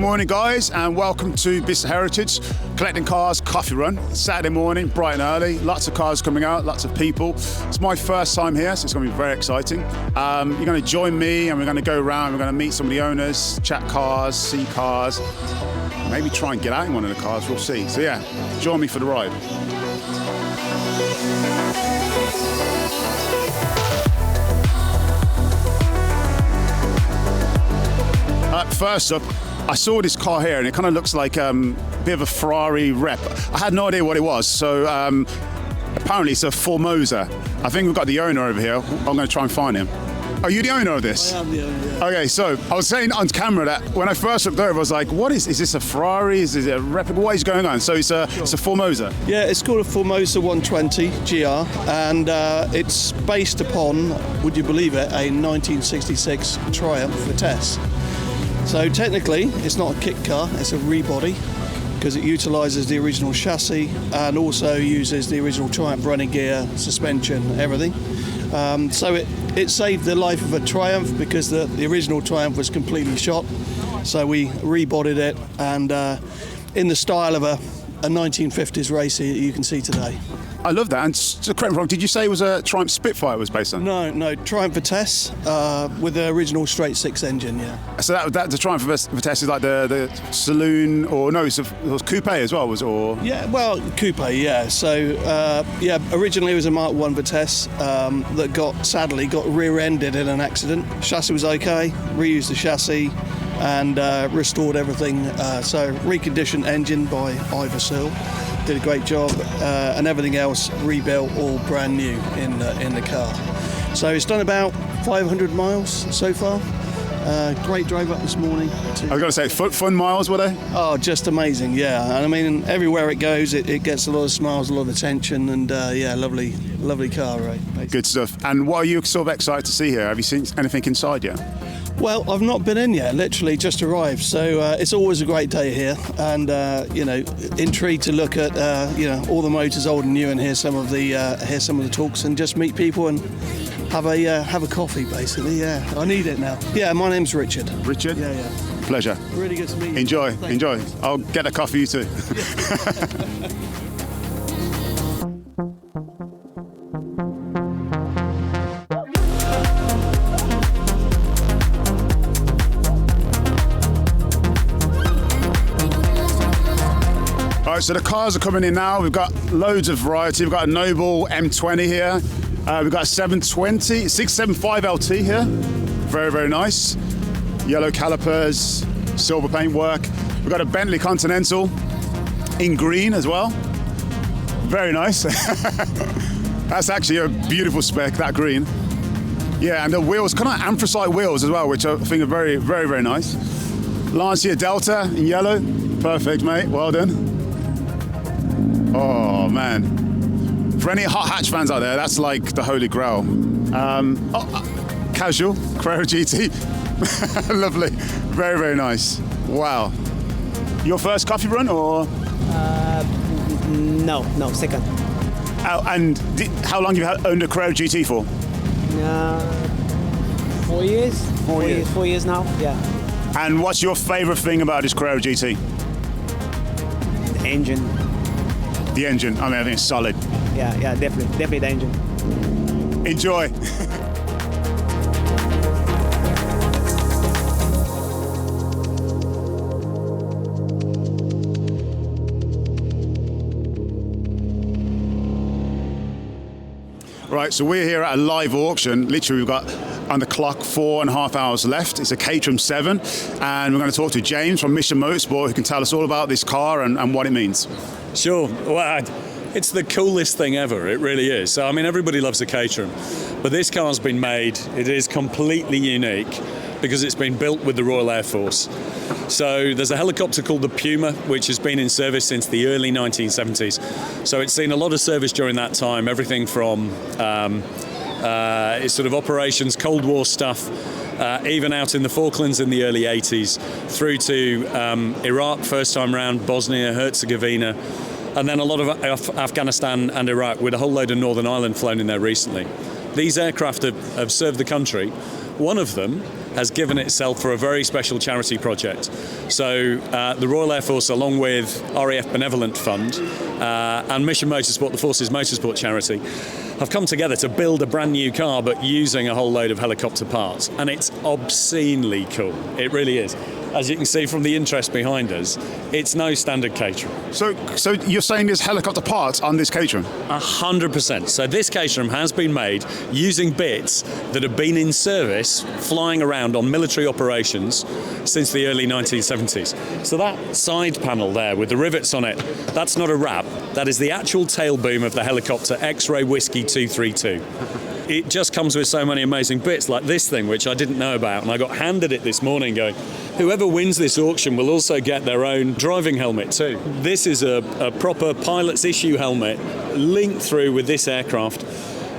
Good morning, guys, and welcome to Bicester Heritage, collecting cars, coffee run. Saturday morning, bright and early, lots of cars coming out, lots of people. It's my first time here, so it's going to be very exciting. You're going to join me, and we're going to go around, we're going to meet some of the owners, chat cars, see cars, maybe try and get out in one of the cars, we'll see. So yeah, join me for the ride. First up, I saw this car here and it kind of looks like a bit of a Ferrari rep. I had no idea what it was, so apparently it's a Formosa. I think we've got the owner over here. I'm going to try and find him. Are you the owner of this? I am the owner, yeah. Okay, so I was saying on camera that when I first looked over, I was like, what is this a Ferrari? Is it a replica? What is going on? So it's a Formosa? Yeah, it's called a Formosa 120 GR, and it's based upon, would you believe it, a 1966 Triumph Vitesse. So technically, it's not a kit car, it's a rebody, because it utilises the original chassis and also uses the original Triumph running gear, suspension, everything. So it saved the life of a Triumph because the original Triumph was completely shot. So we rebodied it, and in the style of a 1950s racer you can see today. I love that. And to correct me wrong, did you say it was a Triumph Spitfire it was based on? No, Triumph Vitesse with the original straight six engine, yeah. So that the Triumph Vitesse is like the saloon, or no, it was coupe as well, was it? Or? Yeah, well, coupe, yeah. So, originally it was a Mark 1 Vitesse that sadly got rear-ended in an accident. Chassis was okay, reused the chassis and restored everything. So reconditioned engine by Ivor Searle. Did a great job, and everything else rebuilt, all brand new in the car. So it's done about 500 miles so far. Great drive up this morning. I was going to say, fun miles, were they? Oh, just amazing, yeah. And I mean, everywhere it goes, it gets a lot of smiles, a lot of attention, and yeah, lovely car, right? Basically. Good stuff. And what are you sort of excited to see here? Have you seen anything inside yet? Well, I've not been in yet, literally just arrived, so it's always a great day here, and intrigued to look at all the motors old and new, and hear some of the talks, and just meet people and have a coffee, basically. Yeah, I need it now. Yeah, my name's Richard. Richard? Yeah. Pleasure. Really good to meet you. Enjoy. I'll get a coffee, you too. So the cars are coming in now. We've got loads of variety. We've got a Noble M20 here. We've got a 720, 675 LT here. Very, very nice. Yellow calipers, silver paintwork. We've got a Bentley Continental in green as well. Very nice. That's actually a beautiful spec, that green. Yeah, and the wheels, kind of anthracite wheels as well, which I think are very, very, very nice. Lancia Delta in yellow. Perfect, mate. Well done. Oh man, for any hot hatch fans out there, that's like the holy grail. Casual Carrera GT. Lovely, very, very nice. Wow. Your first coffee run, or no, second. And how long have you owned a Carrera GT for? 4 years. 4 years now, yeah. And what's your favorite thing about this Carrera GT? The engine. The engine, I think it's solid. Yeah, definitely the engine. Enjoy. Right, so we're here at a live auction. Literally, we've got on the clock 4.5 hours left. It's a Katrum 7, and we're going to talk to James from Mission Motorsport, who can tell us all about this car and what it means. Sure. Well, it's the coolest thing ever. It really is. So, I mean, everybody loves a Katrum, but this car's been made. It is completely unique because it's been built with the Royal Air Force. So there's a helicopter called the Puma, which has been in service since the early 1970s. So it's seen a lot of service during that time, everything from sort of operations, Cold War stuff, even out in the Falklands in the early 80s, through to Iraq first time round, Bosnia, Herzegovina, and then a lot of Afghanistan and Iraq, with a whole load of Northern Ireland flown in there recently. These aircraft have served the country One of them has given itself for a very special charity project. So the Royal Air Force, along with RAF Benevolent Fund and Mission Motorsport, the Forces Motorsport charity, have come together to build a brand new car, but using a whole load of helicopter parts. And it's obscenely cool. It really is. As you can see from the interest behind us, it's no standard Katrum. So you're saying there's helicopter parts on this Katrum? 100%. So this Katrum has been made using bits that have been in service flying around on military operations since the early 1970s. So that side panel there with the rivets on it, that's not a wrap. That is the actual tail boom of the helicopter X-Ray Whiskey 232. It just comes with so many amazing bits, like this thing, which I didn't know about, and I got handed it this morning going, whoever wins this auction will also get their own driving helmet too. This is a proper pilot's issue helmet linked through with this aircraft.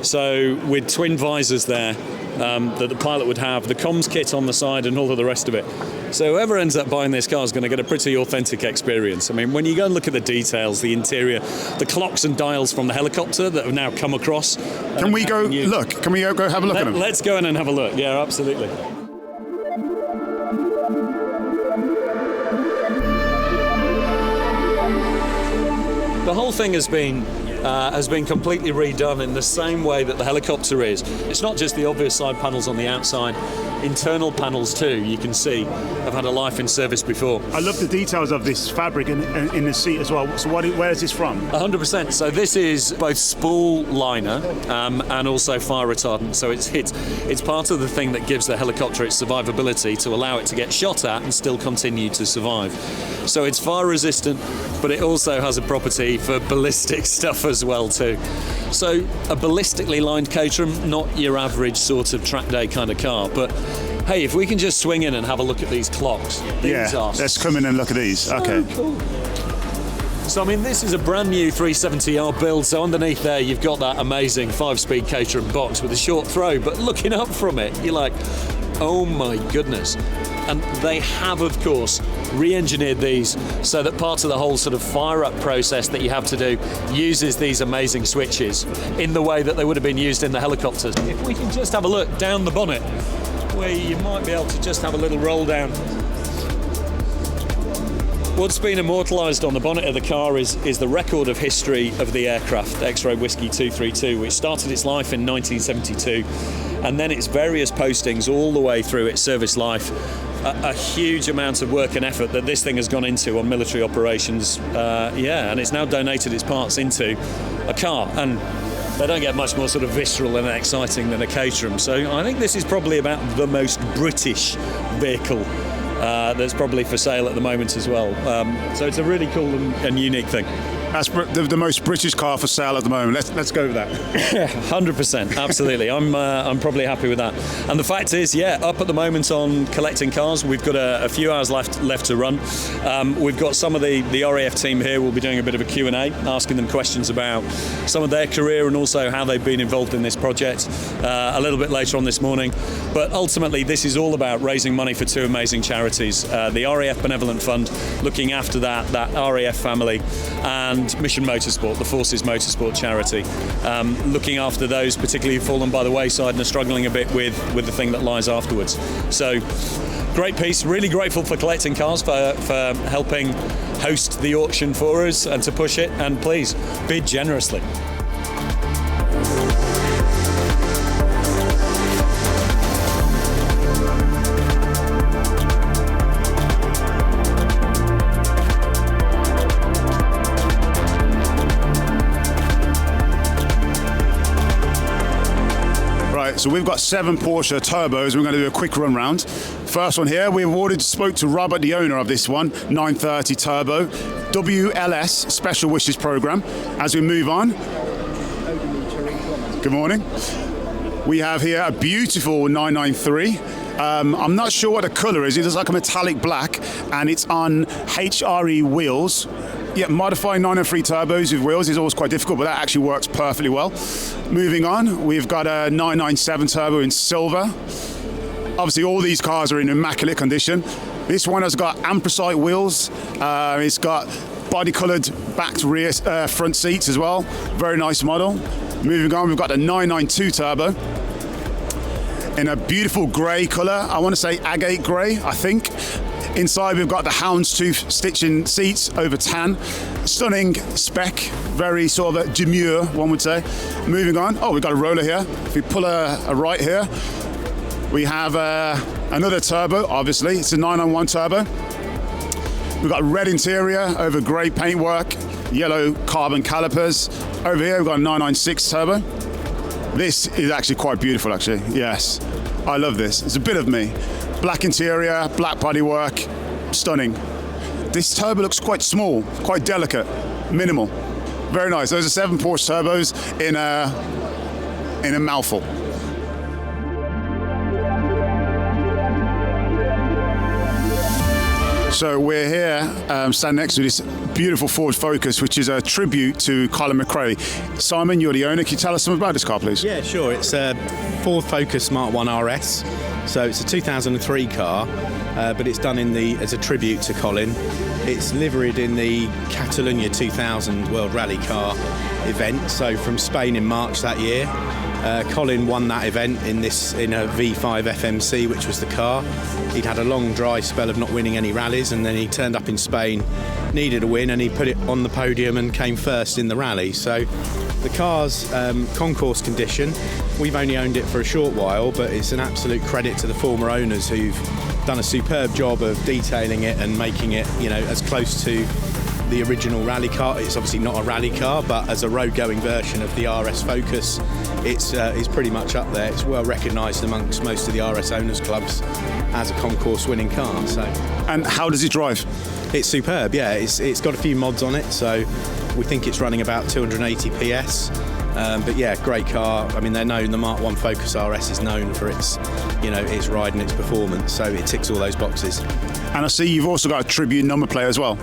So with twin visors there that the pilot would have, the comms kit on the side and all of the rest of it. So whoever ends up buying this car is going to get a pretty authentic experience. I mean, when you go and look at the details, the interior, the clocks and dials from the helicopter that have now come across. Can we go look? Can we go have a look at them? Let's go in and have a look. Yeah, absolutely. The whole thing has been completely redone in the same way that the helicopter is. It's not just the obvious side panels on the outside. Internal panels too, you can see, have had a life in service before. I love the details of this fabric in the seat as well. So where is this from? 100%. So this is both spool liner and also fire retardant. So it's part of the thing that gives the helicopter its survivability to allow it to get shot at and still continue to survive. So it's fire resistant, but it also has a property for ballistic stuff as well too. So a ballistically lined Katrum, not your average sort of track day kind of car, but hey, if we can just swing in and have a look at these clocks. These are let's come in and look at these. so Okay. Cool. So I mean, this is a brand new 370R build. So underneath there, you've got that amazing 5-speed Katrum box with a short throw, but looking up from it, you're like, oh my goodness. And they have, of course, re-engineered these so that part of the whole sort of fire-up process that you have to do uses these amazing switches in the way that they would have been used in the helicopters. If we can just have a look down the bonnet, where you might be able to just have a little roll down. What's been immortalised on the bonnet of the car is the record of history of the aircraft, X-Ray Whiskey 232, which started its life in 1972, and then its various postings all the way through its service life. A huge amount of work and effort that this thing has gone into on military operations, and it's now donated its parts into a car, and they don't get much more sort of visceral and exciting than a Katrum. So I think this is probably about the most British vehicle that's probably for sale at the moment as well. So it's a really cool and unique thing. That's the most British car for sale at the moment. Let's go with that. 100%, absolutely. I'm probably happy with that. And the fact is, up at the moment on collecting cars. We've got a few hours left to run. We've got some of the RAF team here. We'll be doing a bit of a Q&A, asking them questions about some of their career and also how they've been involved in this project a little bit later on this morning. But ultimately, this is all about raising money for two amazing charities. The RAF Benevolent Fund, looking after that RAF family, and Mission Motorsport, the Forces Motorsport charity, looking after those particularly who've fallen by the wayside and are struggling a bit with the thing that lies afterwards. So great piece, really grateful for collecting cars, for helping host the auction for us and to push it, and please bid generously. So we've got 7 Porsche Turbos. We're going to do a quick run round. First one here, we've already spoke to Robert, the owner of this one, 930 Turbo, WLS Special Wishes Program. As we move on, good morning. We have here a beautiful 993. I'm not sure what the colour is. It looks like a metallic black, and it's on HRE wheels. Yeah, modifying 903 turbos with wheels is always quite difficult, but that actually works perfectly well. Moving on, we've got a 997 turbo in silver. Obviously, all these cars are in immaculate condition. This one has got anthracite wheels. It's got body-coloured backed rear front seats as well. Very nice model. Moving on, we've got the 992 turbo. in a beautiful grey colour. I want to say agate grey, I think. Inside we've got the houndstooth stitching seats over tan. Stunning spec, very sort of a demure, one would say. Moving on, oh, we've got a roller here. If we pull a right here, we have another turbo, obviously. It's a 991 turbo. We've got red interior over grey paintwork, yellow carbon calipers. Over here we've got a 996 turbo. This is actually quite beautiful, actually. Yes, I love this. It's a bit of me. Black interior, black bodywork, stunning. This turbo looks quite small, quite delicate, minimal. Very nice. Those are 7 Porsche turbos in a mouthful. So we're here, standing next to this beautiful Ford Focus, which is a tribute to Colin McRae. Simon, you're the owner. Can you tell us something about this car, please? Yeah, sure. It's a Ford Focus Mark 1 RS. So it's a 2003 car, but it's done as a tribute to Colin. It's liveried in the Catalunya 2000 World Rally Car event, so from Spain in March that year. Colin won that event in a V5 FMC, which was the car. He'd had a long dry spell of not winning any rallies, and then he turned up in Spain, needed a win, and he put it on the podium and came first in the rally. So the car's concourse condition, we've only owned it for a short while, but it's an absolute credit to the former owners who've done a superb job of detailing it and making it, as close to the original rally car. It's obviously not a rally car, but as a road-going version of the RS Focus, it's pretty much up there. It's well recognised amongst most of the RS owners clubs as a concourse winning car. So, and how does it drive? It's superb. Yeah, it's got a few mods on it, so we think it's running about 280 PS. But yeah, great car. I mean, they're known. The Mark 1 Focus RS is known for its ride and its performance. So it ticks all those boxes. And I see you've also got a tribute number plate as well.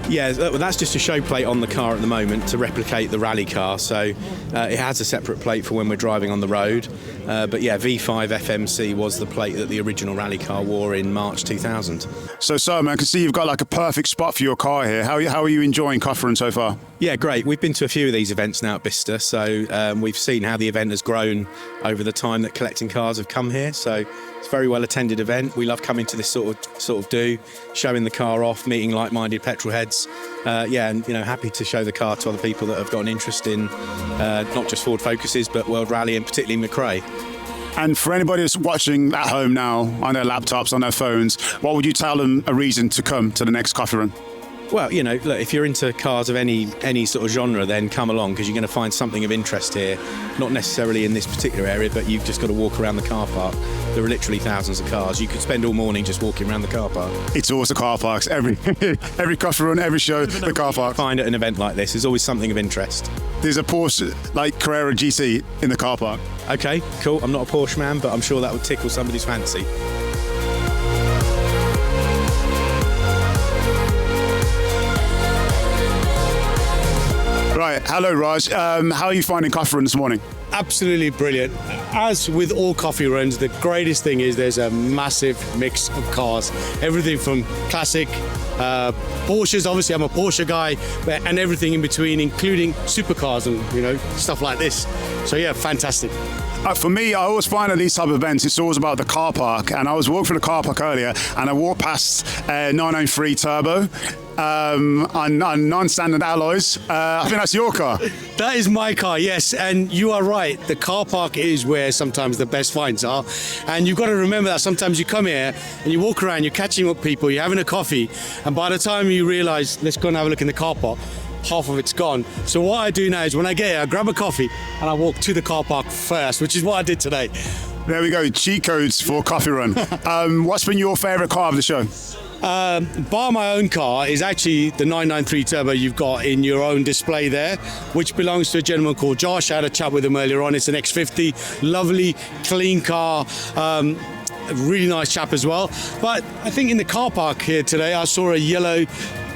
Yeah, well, that's just a show plate on the car at the moment to replicate the rally car. So it has a separate plate for when we're driving on the road. But yeah, V5 FMC was the plate that the original rally car wore in March 2000. So Simon, I can see you've got like a perfect spot for your car here. How are you enjoying Katrum so far? Yeah, great. We've been to a few of these events now at Bicester, so we've seen how the event has grown over the time that collecting cars have come here. So it's a very well attended event. We love coming to this sort of do, showing the car off, meeting like-minded petrol heads. And happy to show the car to other people that have got an interest in not just Ford Focuses but World Rally and particularly McRae. And for anybody that's watching at home now on their laptops, on their phones, what would you tell them a reason to come to the next coffee run? Well, look, if you're into cars of any sort of genre, then come along, because you're going to find something of interest here. Not necessarily in this particular area, but you've just got to walk around the car park. There are literally thousands of cars. You could spend all morning just walking around the car park. It's always the car parks. Every coffee run, every show, the car park. Find at an event like this, there's always something of interest. There's a Porsche, like Carrera GT, in the car park. Okay, cool. I'm not a Porsche man, but I'm sure that would tickle somebody's fancy. Right, hello Raj. How are you finding coffee run this morning? Absolutely brilliant. As with all coffee runs, the greatest thing is there's a massive mix of cars. Everything from classic Porsches, obviously I'm a Porsche guy, and everything in between, including supercars and stuff like this. So yeah, fantastic. For me, I always find at these type of events, it's always about the car park. And I was walking through the car park earlier, and I walked past 993 Turbo on non-standard alloys. I think that's your car. That is my car, yes. And you are right. The car park is where sometimes the best finds are. And you've got to remember that sometimes you come here and you walk around, you're catching up people, you're having a coffee, and by the time you realise, let's go and have a look in the car park, half of it's gone. So what I do now is when I get here, I grab a coffee and I walk to the car park first, which is what I did today. There we go, cheat codes for coffee run. What's been your favourite car of the show? Bar my own car is actually the 993 Turbo you've got in your own display there, which belongs to a gentleman called Josh. I had a chat with him earlier on. It's an X50, lovely, clean car. A really nice chap as well. But I think in the car park here today, I saw a yellow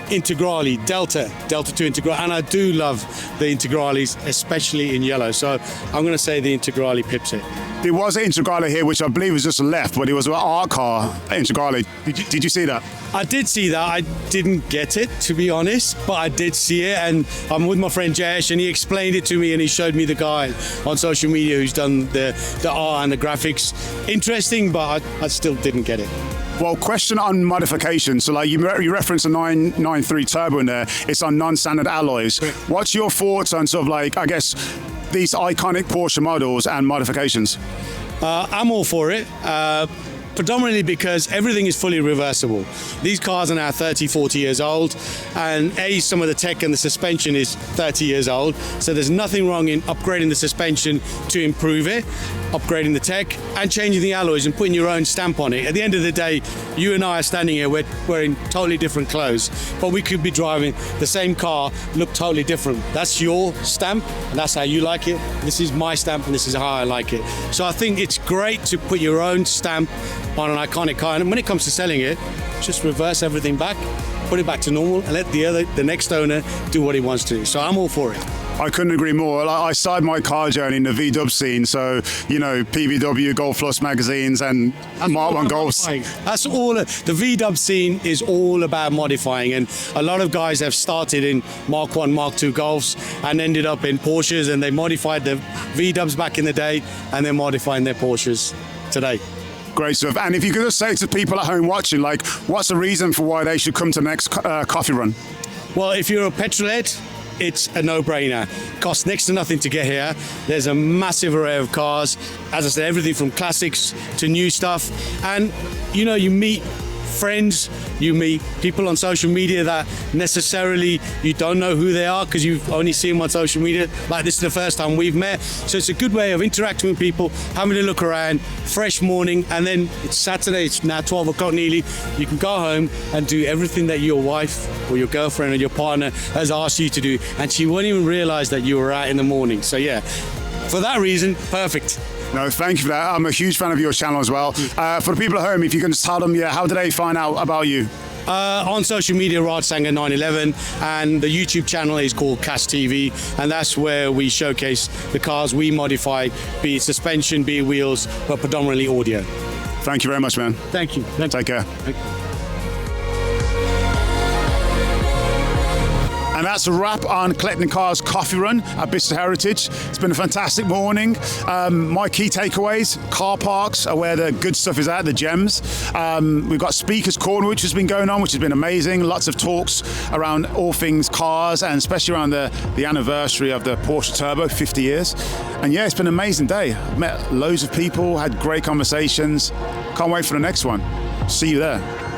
Integrale, Delta 2 Integrale, and I do love the Integrales, especially in yellow. So I'm going to say the Integrale pips it. There was an Integrale here, which I believe was just left, but it was an art car, Integrale. Did you see that? I did see that. I didn't get it, to be honest, but I did see it. And I'm with my friend Jayesh, and he explained it to me, and he showed me the guy on social media who's done the art and the graphics. Interesting, but I still didn't get it. Well, question on modification. So, like you referenced a 993 turbo in there. It's on non-standard alloys. What's your thoughts on sort of like, I guess, these iconic Porsche models and modifications? I'm all for it. Predominantly because everything is fully reversible. These cars are now 30, 40 years old, and some of the tech and the suspension is 30 years old, so there's nothing wrong in upgrading the suspension to improve it, upgrading the tech, and changing the alloys and putting your own stamp on it. At the end of the day, you and I are standing here, we're in totally different clothes, but we could be driving the same car, look totally different. That's your stamp, and that's how you like it. This is my stamp, and this is how I like it. So I think it's great to put your own stamp on an iconic car, and when it comes to selling it, just reverse everything back, put it back to normal, and let the next owner do what he wants to. So I'm all for it. I couldn't agree more. I started my car journey in the V-dub scene, so, you know, PVW, Golf Plus magazines, and Mark 1 Golfs. That's all. The V-dub scene is all about modifying, and a lot of guys have started in Mark 1, Mark 2 Golfs and ended up in Porsches, and they modified the V-dubs back in the day, and they're modifying their Porsches today. Great stuff. And if you could just say to people at home watching, like, what's the reason for why they should come to the next coffee run? Well, if you're a petrol head, it's a no-brainer. Costs next to nothing to get here. There's a massive array of cars. As I said, everything from classics to new stuff. And, you know, you meet friends, you meet people on social media that necessarily you don't know who they are because you've only seen them on social media. Like, this is the first time we've met. So it's a good way of interacting with people, having a look around, fresh morning, and then it's Saturday, it's now 12 o'clock nearly. You can go home and do everything that your wife or your girlfriend or your partner has asked you to do, and she won't even realize that you were out in the morning. So yeah, for that reason, perfect. No, thank you for that. I'm a huge fan of your channel as well. For the people at home, if you can just tell them, how do they find out about you? On social media, Raj Sanger 911, and the YouTube channel is called Cash TV, and that's where we showcase the cars we modify, be it suspension, be it wheels, but predominantly audio. Thank you very much, man. Thank you. Take care. And that's a wrap on Collecting Cars Coffee Run at Bicester Heritage. It's been a fantastic morning. My key takeaways: car parks are where the good stuff is at, the gems. We've got Speakers Corner, which has been going on, which has been amazing. Lots of talks around all things cars, and especially around the anniversary of the Porsche Turbo, 50 years. And yeah, it's been an amazing day. I've met loads of people, had great conversations. Can't wait for the next one. See you there.